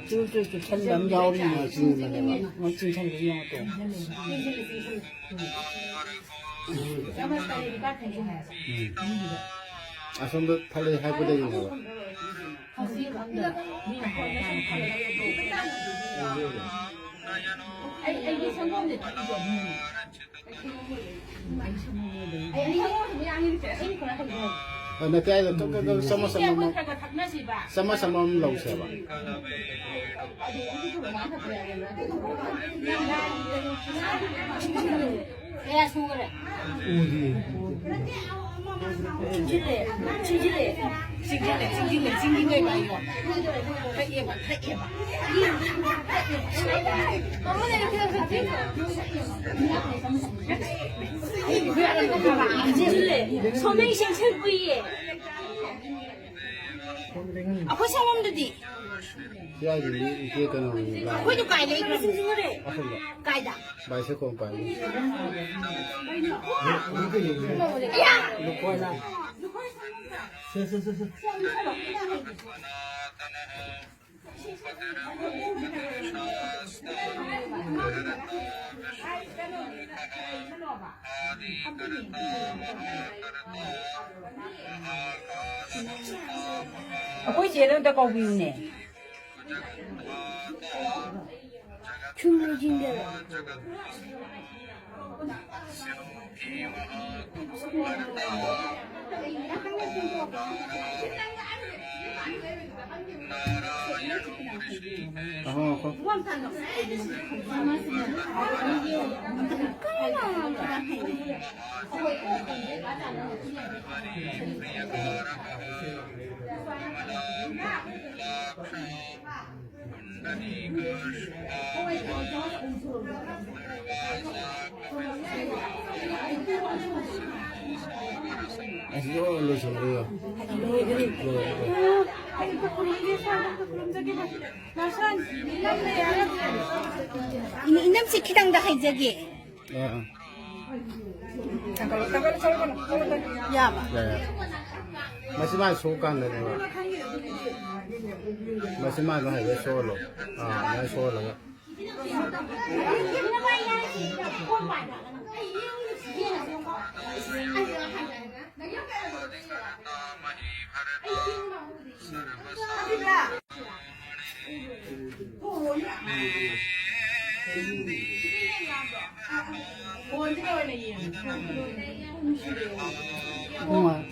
就是成人妖里面是那个，我经常这样做。아, 손도 팔레 해보다 있는 거. Nó cái sama lâu xe ba. 소명이 생철 부위에 아빠 상황들이 Ya ini dia kena lah. 그래도 가야 돼 이거 생생하래 가야 Baca kau pai. 야 아빠 쟤는 다 거기 있네. 충분히 게 Asal lu sendiri. 이남씨 기당다 해 저기 Ya. 야 봐. Ya. Masih masuk kan dari mana? Masih masuk ada solo. Ah, ada solo. 어.